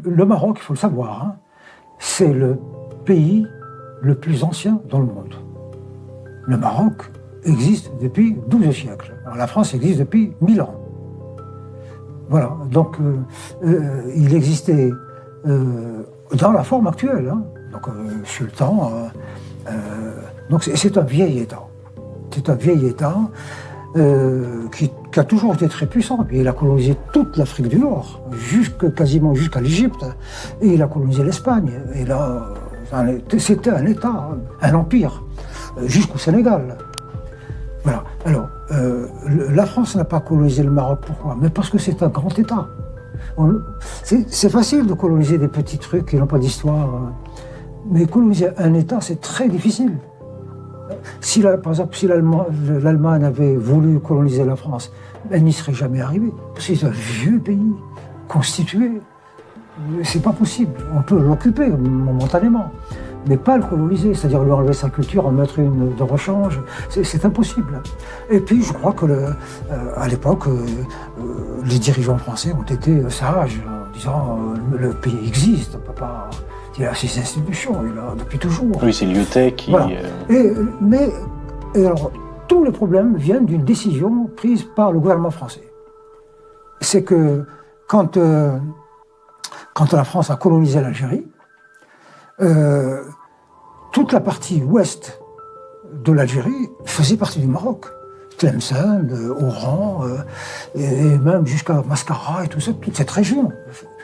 Le Maroc, il faut le savoir, hein, c'est le pays le plus ancien dans le monde. Le Maroc existe depuis 12 siècles. Alors, la France existe depuis 1000 ans. Voilà, donc il existait dans la forme actuelle, hein, donc sultan. Donc c'est un vieil État. C'est un vieil État qui a toujours été très puissant. Et il a colonisé toute l'Afrique du Nord, quasiment jusqu'à l'Égypte. Et il a colonisé l'Espagne. Et là, c'était un État, un empire, jusqu'au Sénégal. Voilà. Alors, la France n'a pas colonisé le Maroc. Pourquoi? Mais parce que c'est un grand État. C'est facile de coloniser des petits trucs qui n'ont pas d'histoire. Mais coloniser un État, c'est très difficile. Par exemple, si l'Allemagne avait voulu coloniser la France, elle n'y serait jamais arrivée. Parce que c'est un vieux pays, constitué. C'est pas possible. On peut l'occuper momentanément, mais pas le coloniser, c'est-à-dire lui enlever sa culture, en mettre une de rechange. C'est impossible. Et puis, je crois que à l'époque, les dirigeants français ont été sages en disant le pays existe, on peut pas. Il a ses institutions, il a depuis toujours. Oui, c'est Lyotet qui... Voilà. Mais alors, tous les problèmes viennent d'une décision prise par le gouvernement français. C'est que quand la France a colonisé l'Algérie, toute la partie ouest de l'Algérie faisait partie du Maroc. Tlemcen, Oran, et même jusqu'à Mascara et tout ça, toute cette région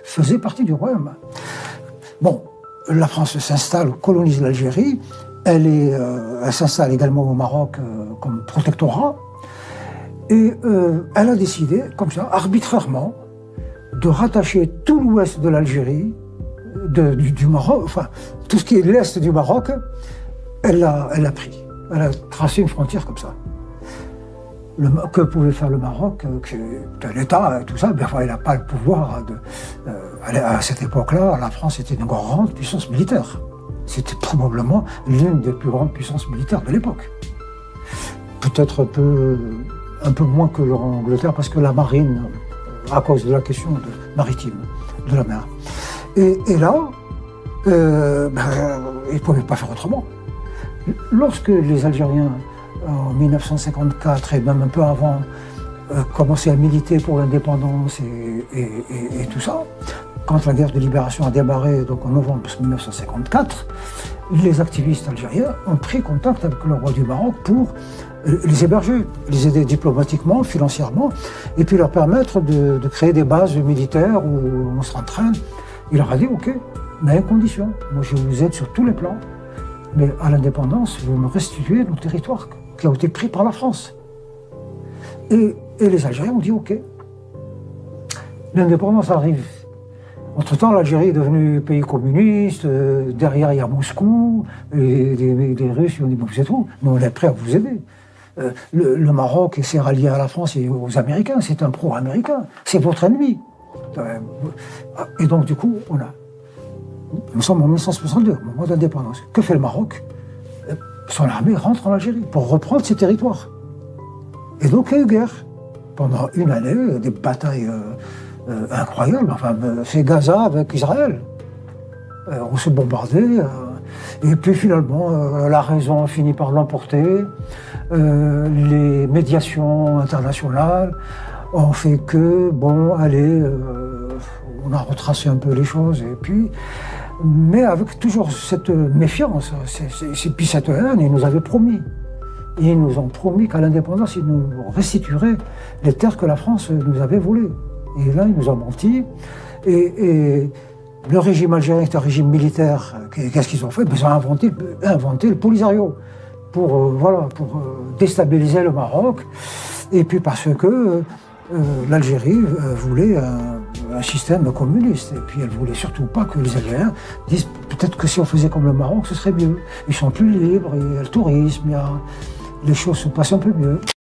faisait partie du royaume. Bon, la France s'installe, colonise l'Algérie, elle s'installe également au Maroc comme protectorat, et elle a décidé, comme ça, arbitrairement, de rattacher tout l'ouest de l'Algérie, du Maroc, enfin, tout ce qui est l'est du Maroc, elle l'a pris. Elle a tracé une frontière comme ça. Que pouvait faire le Maroc, l'État et tout ça, bien, il n'a pas le pouvoir à cette époque-là, la France était une grande puissance militaire. C'était probablement l'une des plus grandes puissances militaires de l'époque. Peut-être un peu moins que l'Angleterre, parce que la marine, à cause de la question maritime, de la mer. Et là, ils ne pouvaient pas faire autrement. Lorsque les Algériens, en 1954 et même un peu avant, commençaient à militer pour l'indépendance et tout ça, quand la guerre de libération a démarré, donc en novembre 1954, les activistes algériens ont pris contact avec le roi du Maroc pour les héberger, les aider diplomatiquement, financièrement, et puis leur permettre de créer des bases militaires où on s'entraîne. Il leur a dit, OK, mais à une condition, moi je vous aide sur tous les plans, mais à l'indépendance, vous me restituez nos territoires qui ont été pris par la France. Et les Algériens ont dit, OK. L'indépendance arrive. Entre-temps, l'Algérie est devenue pays communiste, derrière il y a Moscou, et les Russes ont dit, bon, vous êtes où? Nous, on est prêts à vous aider. Le Maroc s'est rallié à la France et aux Américains, c'est un pro-américain, c'est votre ennemi. Et donc, du coup, nous sommes en 1962, au moment d'indépendance. Que fait le Maroc? Son armée rentre en Algérie pour reprendre ses territoires. Et donc, il y a eu guerre. Pendant une année, des batailles incroyables. Enfin, c'est Gaza avec Israël. On se bombardait. Et puis, finalement, la raison finit par l'emporter. Les médiations internationales ont fait que, bon, allez, on a retracé un peu les choses. Et puis, mais avec toujours cette méfiance, puis cette haine, ils nous avaient promis. Ils nous ont promis qu'à l'indépendance, ils nous restitueraient les terres que la France nous avait volées. Et là, ils nous ont menti. Et le régime algérien est un régime militaire. Qu'est-ce qu'ils ont fait? Ils ont inventé le Polisario pour déstabiliser le Maroc. Et puis parce que l'Algérie voulait un système communiste. Et puis elle ne voulait surtout pas que les Algériens disent peut-être que si on faisait comme le Maroc, ce serait mieux. Ils sont plus libres, il y a le tourisme, les choses se passent un peu mieux.